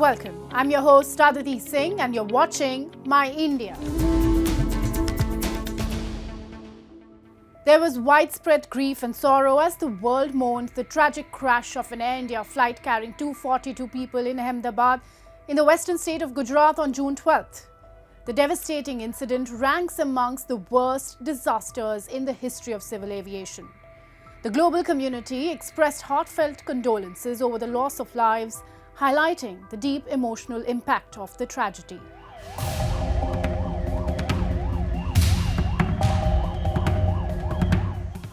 welcome. I'm your host Aditi Singh and you're watching My India. There was widespread grief and sorrow as the world mourned the tragic crash of an Air India flight carrying 242 people in Ahmedabad in the western state of Gujarat on June 12th. The devastating incident ranks amongst the worst disasters in the history of civil aviation. The global community expressed heartfelt condolences over the loss of lives, highlighting the deep emotional impact of the tragedy.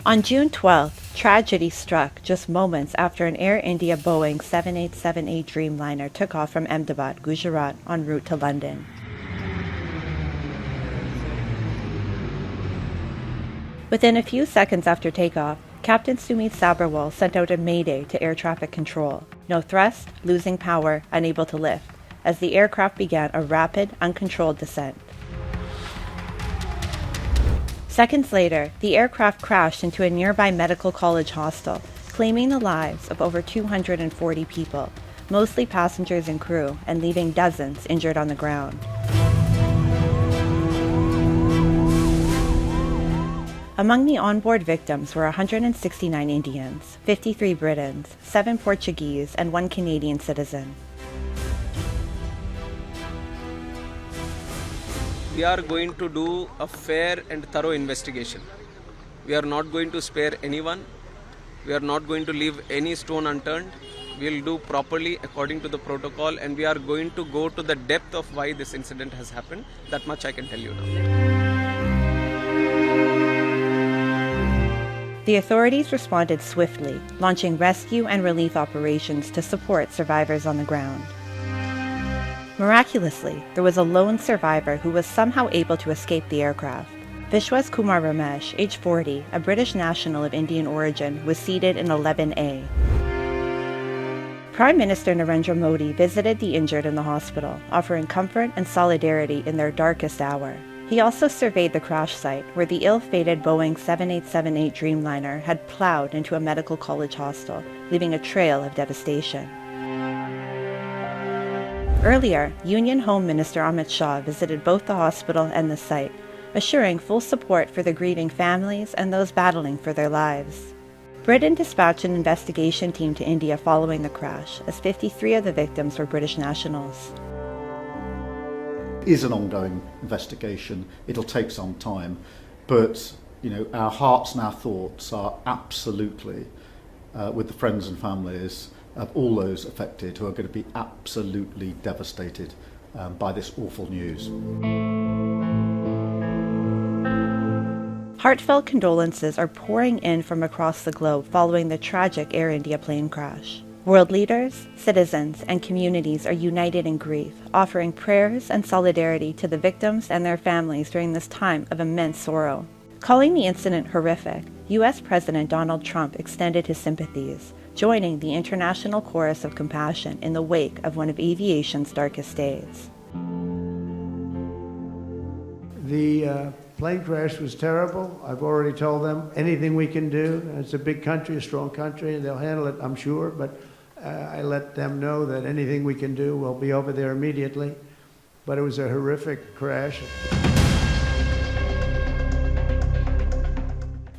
On June 12th, tragedy struck just moments after an Air India Boeing 787-8 Dreamliner took off from Ahmedabad, Gujarat, en route to London. Within a few seconds after takeoff, Captain Sumit Sabharwal sent out a mayday to air traffic control. No thrust, losing power, unable to lift, as the aircraft began a rapid, uncontrolled descent. Seconds later, the aircraft crashed into a nearby medical college hostel, claiming the lives of over 240 people, mostly passengers and crew, and leaving dozens injured on the ground. Among the onboard victims were 169 Indians, 53 Britons, 7 Portuguese, and 1 Canadian citizen. We are going to do a fair and thorough investigation. We are not going to spare anyone. We are not going to leave any stone unturned. We will do properly according to the protocol, and we are going to go to the depth of why this incident has happened. That much I can tell you now. The authorities responded swiftly, launching rescue and relief operations to support survivors on the ground. Miraculously, there was a lone survivor who was somehow able to escape the aircraft. Vishwas Kumar Ramesh, age 40, a British national of Indian origin, was seated in 11A. Prime Minister Narendra Modi visited the injured in the hospital, offering comfort and solidarity in their darkest hour. He also surveyed the crash site, where the ill-fated Boeing 787-8 Dreamliner had plowed into a medical college hostel, leaving a trail of devastation. Earlier, Union Home Minister Amit Shah visited both the hospital and the site, assuring full support for the grieving families and those battling for their lives. Britain dispatched an investigation team to India following the crash, as 53 of the victims were British nationals. It is an ongoing investigation. It'll take some time, but our hearts and our thoughts are absolutely with the friends and families of all those affected who are going to be absolutely devastated by this awful news. Heartfelt condolences are pouring in from across the globe following the tragic Air India plane crash. World leaders, citizens, and communities are united in grief, offering prayers and solidarity to the victims and their families during this time of immense sorrow. Calling the incident horrific, U.S. President Donald Trump extended his sympathies, joining the international chorus of compassion in the wake of one of aviation's darkest days. The plane crash was terrible. I've already told them anything we can do. It's a big country, a strong country, and they'll handle it, I'm sure, but I let them know that anything we can do, we'll be over there immediately. But it was a horrific crash.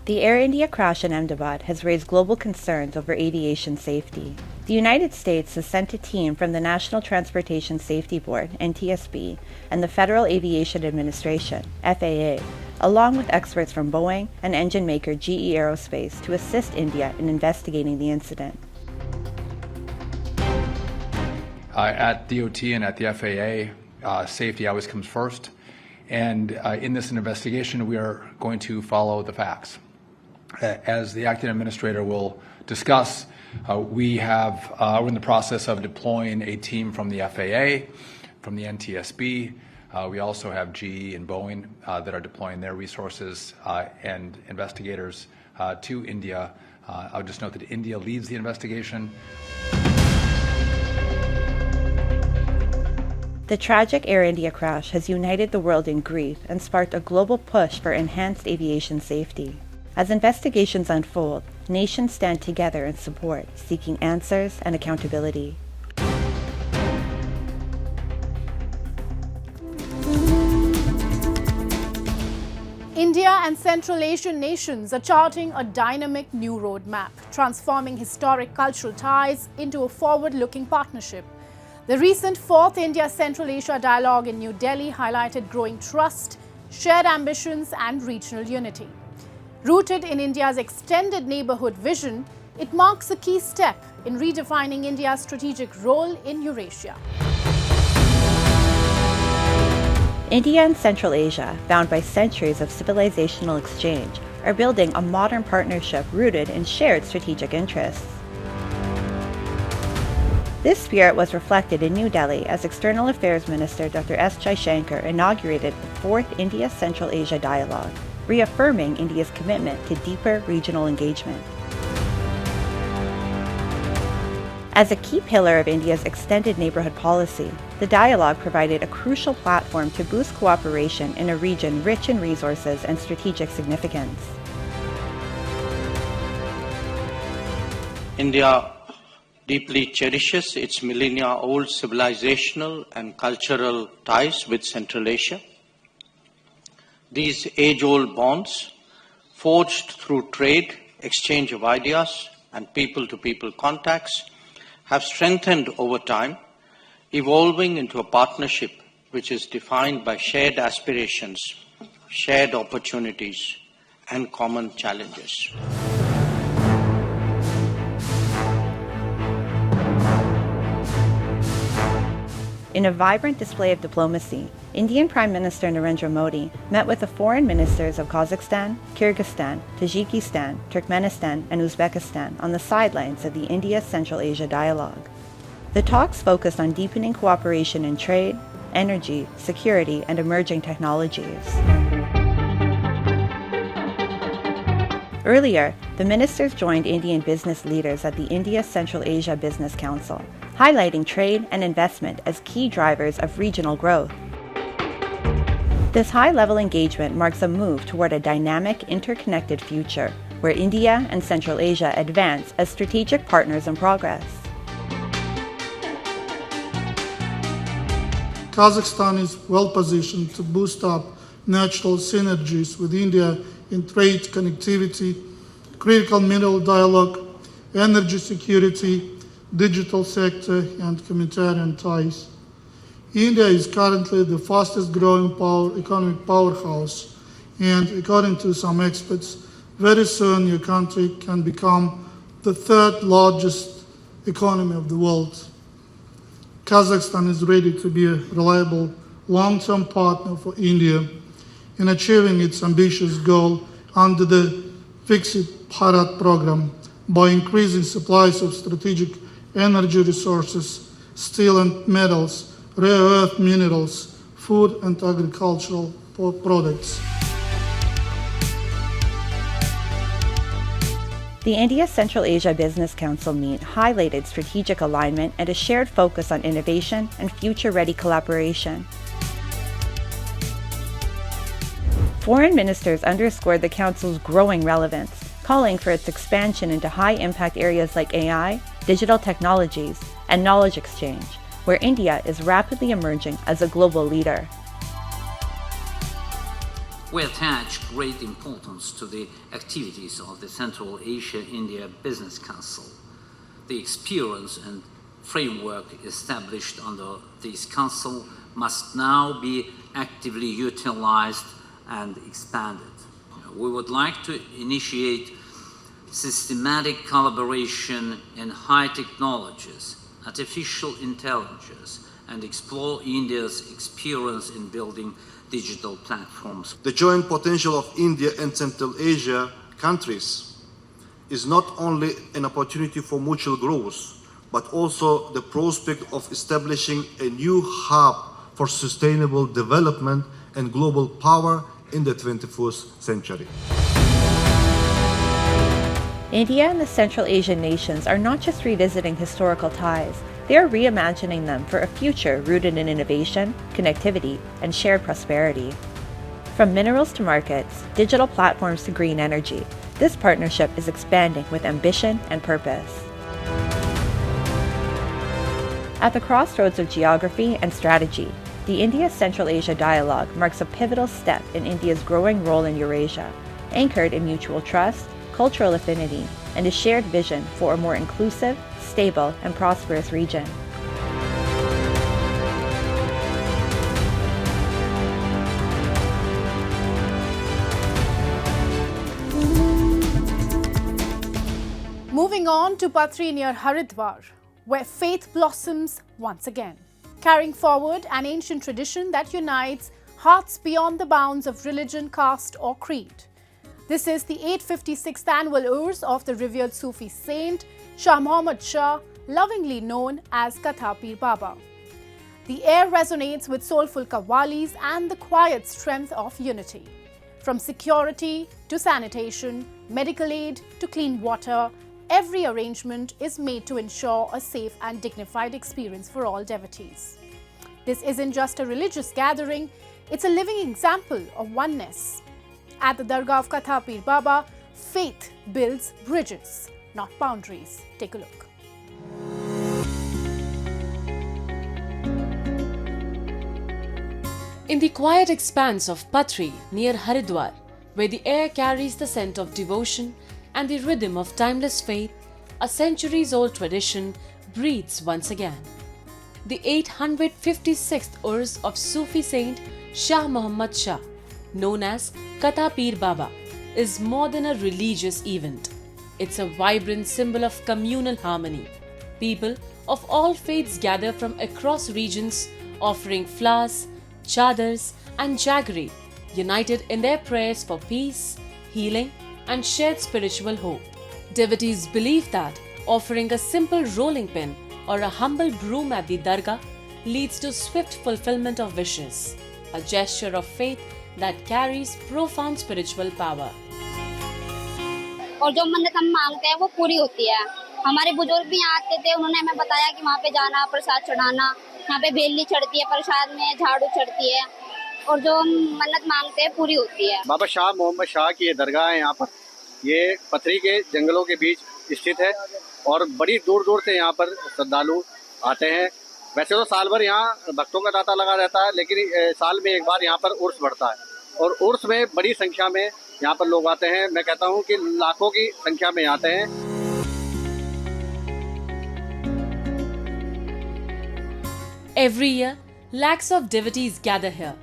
The Air India crash in Ahmedabad has raised global concerns over aviation safety. The United States has sent a team from the National Transportation Safety Board, NTSB, and the Federal Aviation Administration, FAA, along with experts from Boeing and engine maker GE Aerospace to assist India in investigating the incident. At DOT and at the FAA, safety always comes first. And in this investigation, we are going to follow the facts. As the acting administrator will discuss, we're in the process of deploying a team from the FAA, from the NTSB. We also have GE and Boeing that are deploying their resources and investigators to India. I'll just note that India leads the investigation. The tragic Air India crash has united the world in grief and sparked a global push for enhanced aviation safety. As investigations unfold, nations stand together in support, seeking answers and accountability. and Central Asian nations are charting a dynamic new roadmap, transforming historic cultural ties into a forward-looking partnership. The recent 4th India-Central Asia Dialogue in New Delhi highlighted growing trust, shared ambitions and regional unity. Rooted in India's extended neighbourhood vision, it marks a key step in redefining India's strategic role in Eurasia. India and Central Asia, bound by centuries of civilizational exchange, are building a modern partnership rooted in shared strategic interests. This spirit was reflected in New Delhi as External Affairs Minister Dr. S. Jaishankar inaugurated the 4th India-Central Asia Dialogue, reaffirming India's commitment to deeper regional engagement. As a key pillar of India's extended neighbourhood policy, the dialogue provided a crucial platform to boost cooperation in a region rich in resources and strategic significance. India deeply cherishes its millennia-old civilizational and cultural ties with Central Asia. These age-old bonds, forged through trade, exchange of ideas, and people-to-people contacts, have strengthened over time, evolving into a partnership which is defined by shared aspirations, shared opportunities, and common challenges. In a vibrant display of diplomacy, Indian Prime Minister Narendra Modi met with the foreign ministers of Kazakhstan, Kyrgyzstan, Tajikistan, Turkmenistan, and Uzbekistan on the sidelines of the India-Central Asia Dialogue. The talks focused on deepening cooperation in trade, energy, security, and emerging technologies. Earlier, the ministers joined Indian business leaders at the India-Central Asia Business Council, highlighting trade and investment as key drivers of regional growth. This high-level engagement marks a move toward a dynamic, interconnected future, where India and Central Asia advance as strategic partners in progress. Kazakhstan is well positioned to boost up natural synergies with India in trade, connectivity, critical mineral dialogue, energy security, digital sector, and humanitarian ties. India is currently the fastest growing economic powerhouse, and according to some experts, very soon your country can become the 3rd largest economy of the world. Kazakhstan is ready to be a reliable long-term partner for India in achieving its ambitious goal under the Viksit Bharat program by increasing supplies of strategic energy resources, steel and metals, rare earth minerals, food and agricultural products. The India-Central Asia Business Council meet highlighted strategic alignment and a shared focus on innovation and future-ready collaboration. Foreign ministers underscored the Council's growing relevance, calling for its expansion into high-impact areas like AI, digital technologies, and knowledge exchange, where India is rapidly emerging as a global leader. We attach great importance to the activities of the Central Asia-India Business Council. The experience and framework established under this council must now be actively utilized and expanded. We would like to initiate systematic collaboration in high technologies, artificial intelligence, and explore India's experience in building digital platforms. The joint potential of India and Central Asia countries is not only an opportunity for mutual growth, but also the prospect of establishing a new hub for sustainable development and global power in the 21st century. India and the Central Asian nations are not just revisiting historical ties, they are reimagining them for a future rooted in innovation, connectivity, and shared prosperity. From minerals to markets, digital platforms to green energy, this partnership is expanding with ambition and purpose. At the crossroads of geography and strategy, The India-Central Asia dialogue marks a pivotal step in India's growing role in Eurasia, anchored in mutual trust, cultural affinity, and a shared vision for a more inclusive, stable, and prosperous region. Moving on to Patri near Haridwar, where faith blossoms once again, carrying forward an ancient tradition that unites hearts beyond the bounds of religion, caste or creed. This is the 856th annual Urs of the revered Sufi saint Shah Muhammad Shah, lovingly known as Katapir Baba. The air resonates with soulful qawwalis and the quiet strength of unity. From security to sanitation, medical aid to clean water, every arrangement is made to ensure a safe and dignified experience for all devotees. This isn't just a religious gathering, it's a living example of oneness. At the Dargah of Katapir Baba, faith builds bridges, not boundaries. Take a look. In the quiet expanse of Patri near Haridwar, where the air carries the scent of devotion and the rhythm of timeless faith, a centuries-old tradition breathes once again. The 856th Urs of Sufi saint Shah Muhammad Shah, known as Katapir Baba, is more than a religious event. It's a vibrant symbol of communal harmony. People of all faiths gather from across regions, offering flowers, chadars, and jaggery, united in their prayers for peace, healing, and shared spiritual hope. Devotees believe that offering a simple rolling pin or a humble broom at the dargah leads to swift fulfillment of wishes, a gesture of faith that carries profound spiritual power. और जो मन्नत हम मांगते हैं वो पूरी होती है। हमारे बुजुर्ग भी यहाँ आते थे, उन्होंने हमें बताया कि वहाँ पे जाना, प्रसाद चढ़ाना, यहाँ पे बेलनी चढ़ती है, प्रसाद में झाड़ू चढ़ती है और जो हम मन्नत मांगते हैं पूरी होती है। बाबा शाह मोहम्मद शाह की ये दरगाह है यहाँ पर, ये पथरी के जंगलों के बीच स्थित है और बड़ी दूर दूर से यहाँ पर श्रद्धालु आते हैं। वैसे तो साल भर यहाँ भक्तों का तांता लगा रहता है, लेकिन साल में एक बार यहाँ पर उर्स बढ़ता है और उर्स में बड़ी संख्या में यहाँ पर लोग आते हैं। मैं कहता हूँ कि लाखों की संख्या में आते हैं। Every year, lakhs of devotees gather here,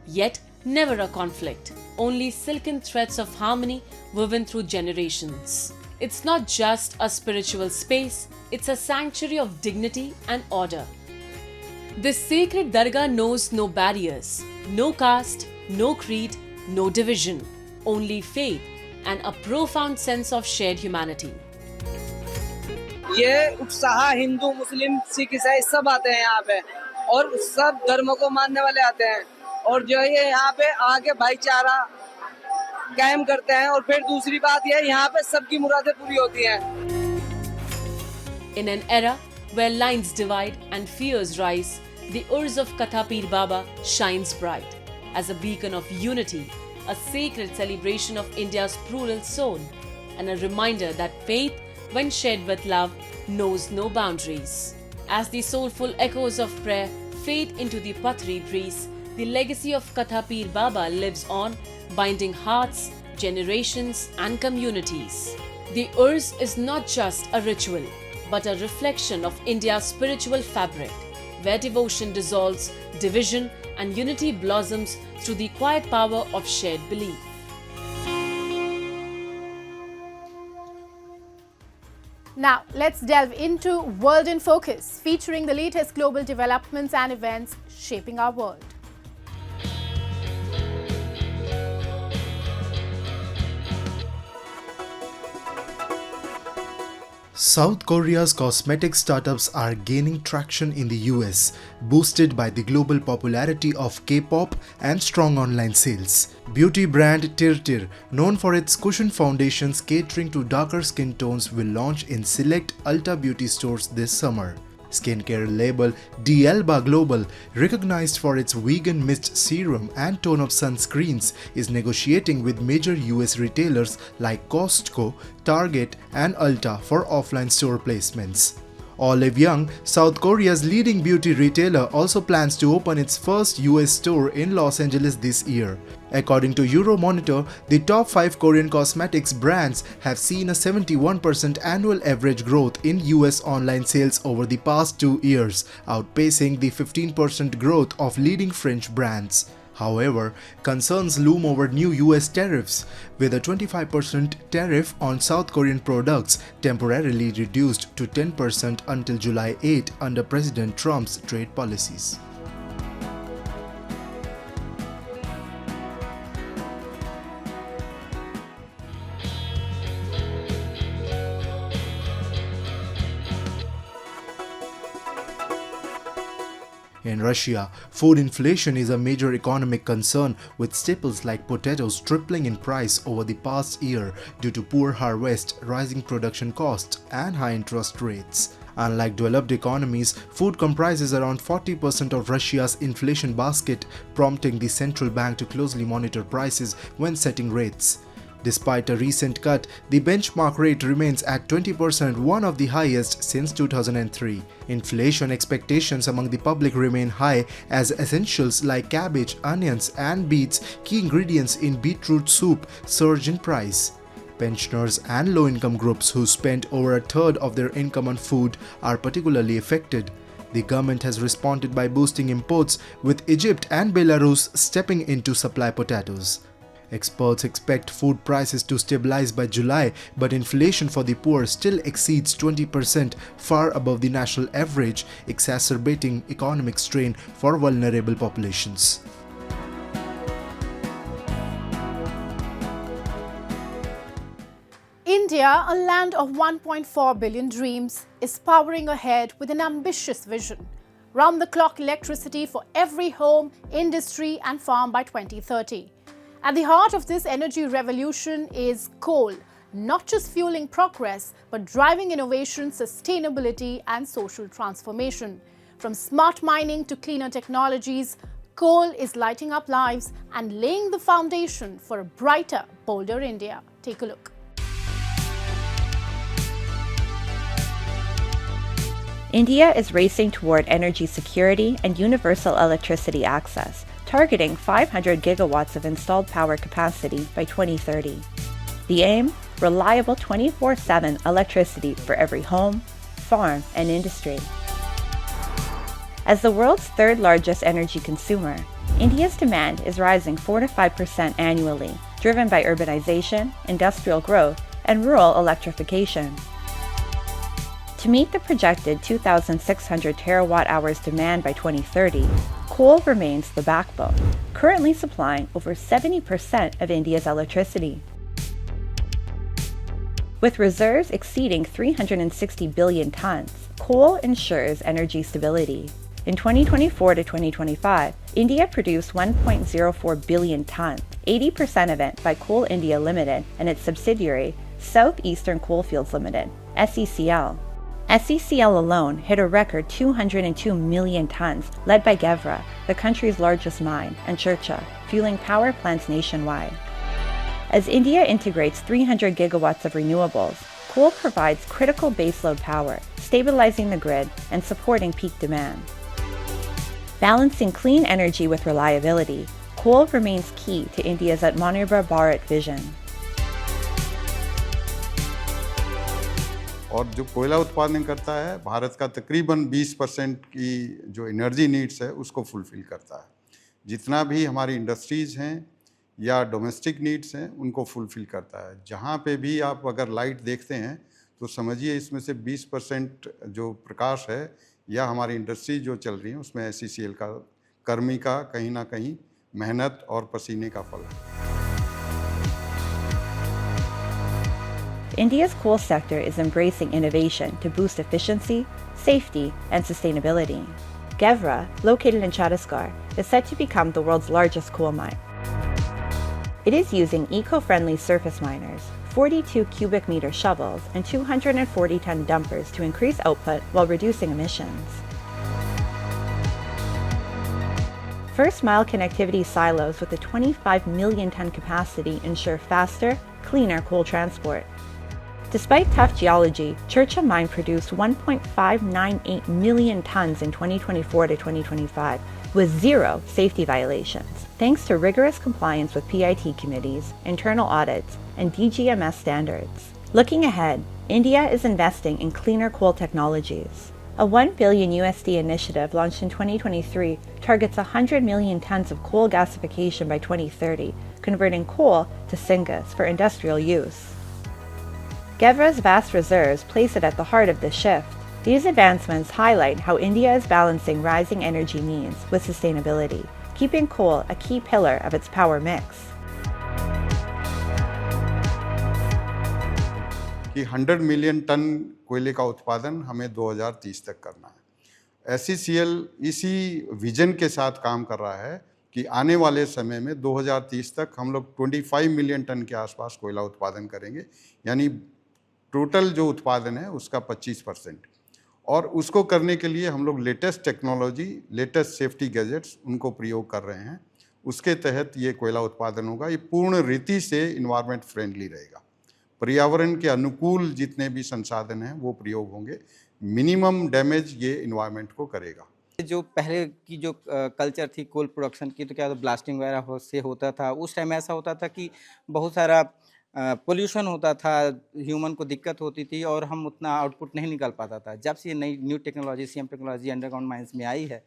yet never a conflict, only silken threads of harmony woven through generations. It's not just a spiritual space, it's a sanctuary of dignity and order. This sacred dargah knows no barriers, no caste, no creed, no division, only faith and a profound sense of shared humanity. ये उत्साह हिंदू, मुस्लिम, सिख, ईसाई सब आते हैं यहाँ पे और सब धर्मों को मानने वाले आते हैं और जो ये यहाँ पे आके भाईचारा कायम करते हैं और फिर दूसरी बात ये यहाँ पे सबकी मुरादें पूरी होती हैं। In an era where lines divide and fears rise, the Urs of Katapir Baba shines bright as a beacon of unity, a sacred celebration of India's plural soul, and a reminder that faith, when shared with love, knows no boundaries. As the soulful echoes of prayer fade into the Patri breeze, the legacy of Katapir Baba lives on, binding hearts, generations, and communities. The Urs is not just a ritual, but a reflection of India's spiritual fabric, where devotion dissolves, division and unity blossoms through the quiet power of shared belief. Now, let's delve into World in Focus, featuring the latest global developments and events shaping our world. South Korea's cosmetic startups are gaining traction in the US, boosted by the global popularity of K-pop and strong online sales. Beauty brand Tir, known for its cushion foundations catering to darker skin tones, will launch in select Ulta beauty stores this summer. Skincare label D'Alba Global, recognized for its vegan mist serum and tone-up sunscreens, is negotiating with major US retailers like Costco, Target and Ulta for offline store placements. Olive Young, South Korea's leading beauty retailer, also plans to open its first US store in Los Angeles this year. According to Euromonitor, the top 5 Korean cosmetics brands have seen a 71% annual average growth in US online sales over the past 2 years, outpacing the 15% growth of leading French brands. However, concerns loom over new US tariffs, with a 25% tariff on South Korean products temporarily reduced to 10% until July 8 under President Trump's trade policies. In Russia, food inflation is a major economic concern, with staples like potatoes tripling in price over the past year due to poor harvest, rising production costs, and high interest rates. Unlike developed economies, food comprises around 40% of Russia's inflation basket, prompting the central bank to closely monitor prices when setting rates. Despite a recent cut, the benchmark rate remains at 20%, one of the highest since 2003. Inflation expectations among the public remain high as essentials like cabbage, onions, and beets, key ingredients in beetroot soup, surge in price. Pensioners and low-income groups who spend over a third of their income on food are particularly affected. The government has responded by boosting imports, with Egypt and Belarus stepping in to supply potatoes. Experts expect food prices to stabilize by July, but inflation for the poor still exceeds 20%, far above the national average, exacerbating economic strain for vulnerable populations. India, a land of 1.4 billion dreams, is powering ahead with an ambitious vision. Round-the-clock electricity for every home, industry and farm by 2030. At the heart of this energy revolution is coal, not just fueling progress, but driving innovation, sustainability and social transformation. From smart mining to cleaner technologies, coal is lighting up lives and laying the foundation for a brighter, bolder India. Take a look. India is racing toward energy security and universal electricity access, targeting 500 gigawatts of installed power capacity by 2030. The aim? Reliable 24/7 electricity for every home, farm, and industry. As the world's third largest energy consumer, India's demand is rising 4 to 5% annually, driven by urbanization, industrial growth, and rural electrification. To meet the projected 2,600 terawatt-hours demand by 2030, coal remains the backbone, currently supplying over 70% of India's electricity. With reserves exceeding 360 billion tons, coal ensures energy stability. In 2024 to 2025, India produced 1.04 billion tons, 80% of it by Coal India Limited and its subsidiary, Southeastern Coalfields Limited, SECL. SECL alone hit a record 202 million tons, led by Gevra, the country's largest mine, and Churcha, fueling power plants nationwide. As India integrates 300 gigawatts of renewables, coal provides critical baseload power, stabilizing the grid and supporting peak demand. Balancing clean energy with reliability, coal remains key to India's Atmanirbhar Bharat vision. और जो कोयला उत्पादन करता है भारत का तकरीबन 20% की जो एनर्जी नीड्स है उसको फुलफिल करता है। जितना भी हमारी इंडस्ट्रीज़ हैं या डोमेस्टिक नीड्स हैं उनको फुलफिल करता है। जहाँ पे भी आप अगर लाइट देखते हैं तो समझिए इसमें से 20% जो प्रकाश है या हमारी इंडस्ट्री जो चल रही है उसमें SECL का कर्मी का कहीं ना कहीं मेहनत और पसीने का फल है। India's coal sector is embracing innovation to boost efficiency, safety, and sustainability. Gevra, located in Chhattisgarh, is set to become the world's largest coal mine. It is using eco-friendly surface miners, 42 cubic meter shovels, and 240-ton dumpers to increase output while reducing emissions. First-mile connectivity silos with a 25 million-ton capacity ensure faster, cleaner coal transport. Despite tough geology, Churchill Mine produced 1.598 million tons in 2024 to 2025, with 0 safety violations, thanks to rigorous compliance with PIT committees, internal audits, and DGMS standards. Looking ahead, India is investing in cleaner coal technologies. A $1 billion initiative launched in 2023 targets 100 million tons of coal gasification by 2030, converting coal to syngas for industrial use. Gevra's vast reserves place it at the heart of this shift. These advancements highlight how India is balancing rising energy needs with sustainability, keeping coal a key pillar of its power mix. कि 100 million ton कोयले का उत्पादन हमें 2030 तक करना है। SECL इसी vision के साथ काम कर रहा है कि आने वाले समय में 2030 तक हम लोग 25 मिलियन टन के आसपास कोयला उत्पादन करेंगे, यानी टोटल जो उत्पादन है उसका 25%। और उसको करने के लिए हम लोग latest technology, latest safety gadgets उनको प्रयोग कर रहे हैं। उसके तहत ये कोयला उत्पादन होगा। ये पूर्ण रीति से इन्वायरमेंट फ्रेंडली रहेगा। पर्यावरण के अनुकूल जितने भी संसाधन हैं वो प्रयोग होंगे। मिनिमम डैमेज ये इन्वायरमेंट को करेगा। जो पहले की जो कल्चर थी कोल प्रोडक्शन की, तो क्या ब्लास्टिंग वगैरह से होता था। उस टाइम ऐसा होता था कि बहुत सारा पोल्यूशन होता था, ह्यूमन को दिक्कत होती थी और हम उतना आउटपुट नहीं निकाल पाता था। जब से नई new technology CM technology underground mines में आई है,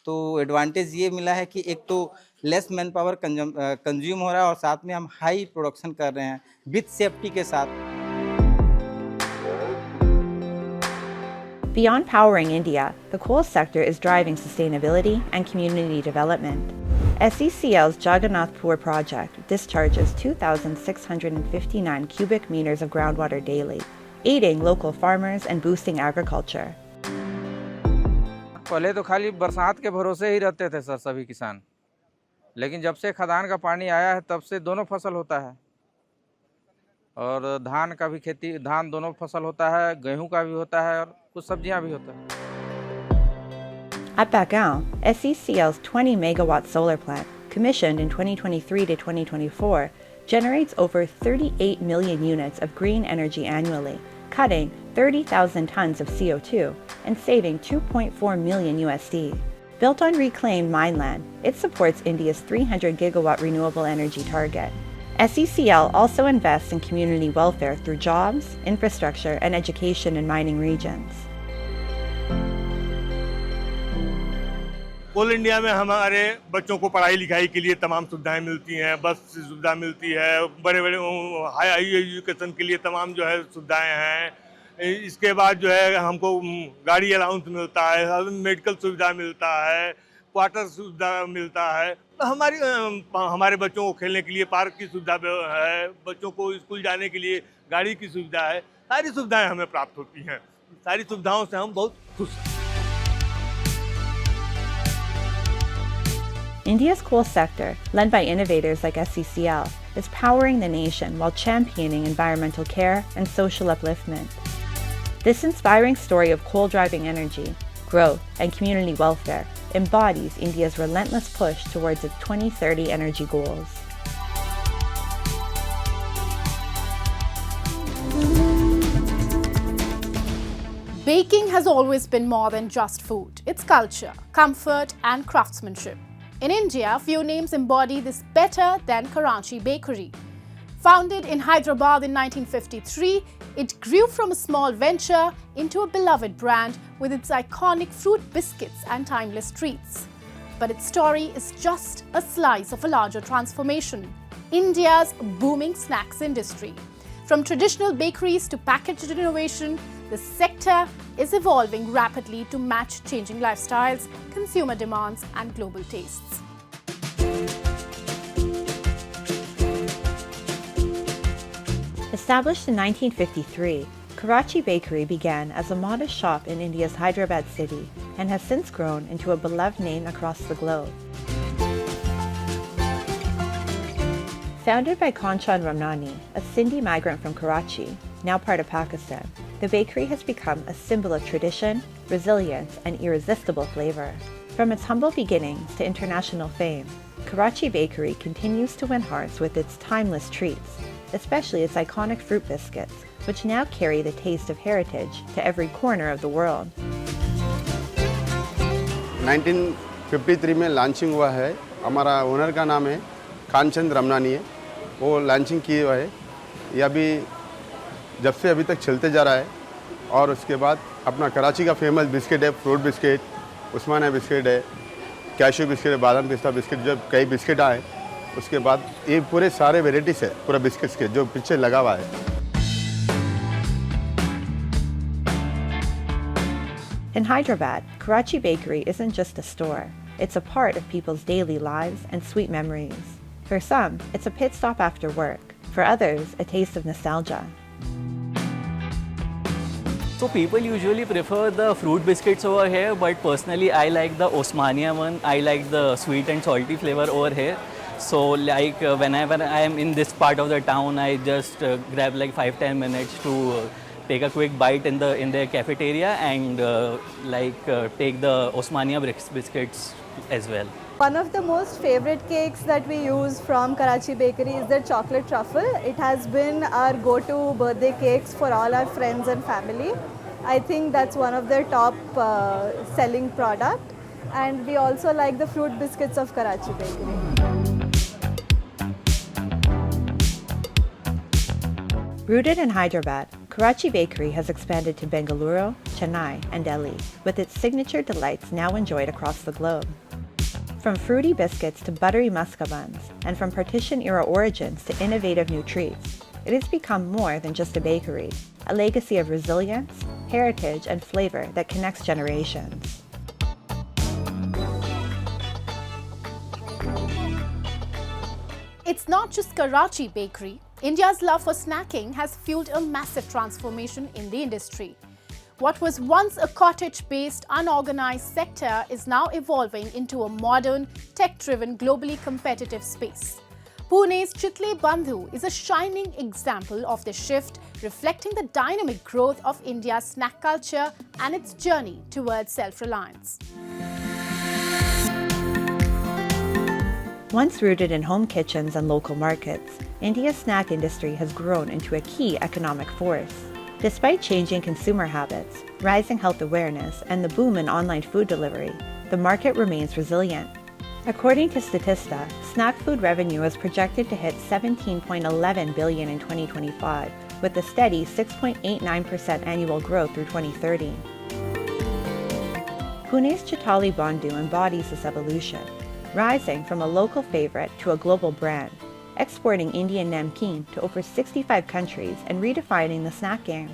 तो एडवांटेज ये मिला है कि एक तो लेस मैन पावर कंज्यूम हो रहा है और साथ में हम हाई प्रोडक्शन कर रहे हैं विद सेफ्टी के साथ। Beyond powering India, the coal sector is driving sustainability and community development. SECL's Jagannathpur project discharges 2,659 cubic meters of groundwater daily, aiding local farmers and boosting agriculture. पहले तो खाली बरसात के भरोसे ही रहते थे सर सभी किसान, लेकिन जब से खदान का पानी आया है तब से दोनों फसल होता है और धान का भी खेती, धान दोनों फसल होता है, गेहूं का भी होता है और कुछ सब्जियां भी होता है। At Bagaon, SECL's 20 megawatt solar plant, commissioned in 2023 to 2024, generates over 38 million units of green energy annually, cutting 30,000 tons of CO2 and saving $2.4 million USD. Built on reclaimed mine land, it supports India's 300 gigawatt renewable energy target. SECL also invests in community welfare through jobs, infrastructure, and education in mining regions. Coal India में हमारे बच्चों को पढ़ाई लिखाई के लिए तमाम सुविधाएं मिलती हैं, बस सुविधा मिलती है, बड़े बड़े हाई एजुकेशन के लिए तमाम जो है सुविधाएं हैं। इसके बाद जो है हमको गाड़ी अलाउंस मिलता है, मेडिकल सुविधा मिलता है, क्वार्टर सुविधा मिलता है। हमारे बच्चों को खेलने के लिए पार्क की सुविधा है, बच्चों को स्कूल जाने के लिए गाड़ी की सुविधा है। सारी सुविधाएं हमें प्राप्त होती हैं। सारी सुविधाओं से हम बहुत खुश हैं। India's coal sector, led by innovators like SECL, is powering the nation while championing environmental care and social upliftment. This inspiring story of coal-driving energy, growth, and community welfare embodies India's relentless push towards its 2030 energy goals. Baking has always been more than just food. It's culture, comfort, and craftsmanship. In India, few names embody this better than Karachi Bakery. Founded in Hyderabad in 1953, it grew from a small venture into a beloved brand with its iconic fruit biscuits and timeless treats. But its story is just a slice of a larger transformation: India's booming snacks industry. From traditional bakeries to packaged innovation, the sector is evolving rapidly to match changing lifestyles, consumer demands, and global tastes. Established in 1953, Karachi Bakery began as a modest shop in India's Hyderabad city and has since grown into a beloved name across the globe. Founded by Kanchan Ramnani, a Sindhi migrant from Karachi, now part of Pakistan, the bakery has become a symbol of tradition, resilience, and irresistible flavor. From its humble beginnings to international fame, Karachi Bakery continues to win hearts with its timeless treats, especially its iconic fruit biscuits, which now carry the taste of heritage to every corner of the world. 1953 में launching हुआ है। हमारा owner का नाम है कांचन रमनानी है, वो launching किए हुआ है। ये अभी जब से अभी तक चलते जा रहा है। और उसके बाद अपना कराची का फेमस बिस्किट है, फ्रूट बिस्किट, उस्मानिया बिस्किट है, कैशू बिस्किट है, बादाम पिस्ता बिस्किट, जो कई बिस्किट आए। उसके बाद ये पूरे सारे वेराइटीज़ है पूरा बिस्किट्स के जो पीछे लगा हुआ है। In Hyderabad, Karachi Bakery isn't just a store. It's a part of people's daily lives and sweet memories. For some, it's a pit stop after work. For others, a taste of nostalgia. So people usually prefer the fruit biscuits over here, but personally I like the Osmania one. I like the sweet and salty flavor over here. So like whenever I am in this part of the town, I just grab like 5-10 minutes to take a quick bite in their cafeteria and take the Osmania biscuits as well. One of the most favorite cakes that we use from Karachi Bakery is the chocolate truffle. It has been our go-to birthday cakes for all our friends and family. I think that's one of their top selling product. And we also like the fruit biscuits of Karachi Bakery. Rooted in Hyderabad, Karachi Bakery has expanded to Bengaluru, Chennai, and Delhi, with its signature delights now enjoyed across the globe. From fruity biscuits to buttery muska buns, and from partition-era origins to innovative new treats, it has become more than just a bakery, a legacy of resilience, heritage, and flavor that connects generations. It's not just Karachi Bakery. India's love for snacking has fueled a massive transformation in the industry. What was once a cottage-based, unorganized sector is now evolving into a modern, tech-driven, globally competitive space. Pune's Chitle Bandhu is a shining example of this shift, reflecting the dynamic growth of India's snack culture and its journey towards self-reliance. Once rooted in home kitchens and local markets, India's snack industry has grown into a key economic force. Despite changing consumer habits, rising health awareness, and the boom in online food delivery, the market remains resilient. According to Statista, snack food revenue is projected to hit $17.11 billion in 2025, with a steady 6.89% annual growth through 2030. Pune's Chitle Bandhu embodies this evolution, rising from a local favorite to a global brand, exporting Indian namkeen to over 65 countries and redefining the snack game.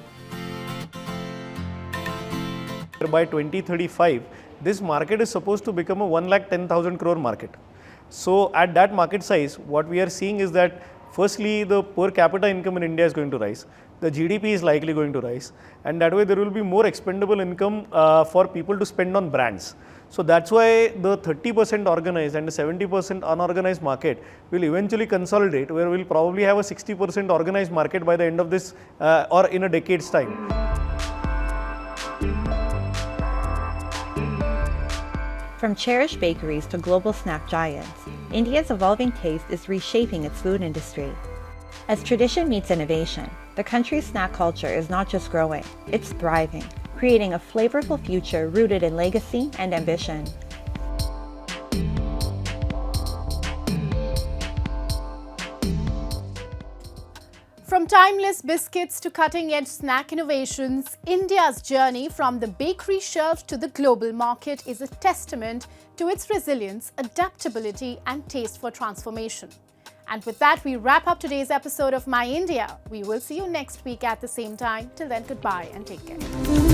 By 2035, this market is supposed to become a 1,10,000 crore market. So at that market size, what we are seeing is that firstly, the per capita income in India is going to rise. The GDP is likely going to rise, and that way there will be more expendable income for people to spend on brands. So that's why the 30% organized and the 70% unorganized market will eventually consolidate, where we'll probably have a 60% organized market by the end of this or in a decade's time. From cherished bakeries to global snack giants, India's evolving taste is reshaping its food industry. As tradition meets innovation, the country's snack culture is not just growing, it's thriving, creating a flavorful future rooted in legacy and ambition. From timeless biscuits to cutting-edge snack innovations, India's journey from the bakery shelf to the global market is a testament to its resilience, adaptability, and taste for transformation. And with that, we wrap up today's episode of My India. We will see you next week at the same time. Till then, goodbye and take care.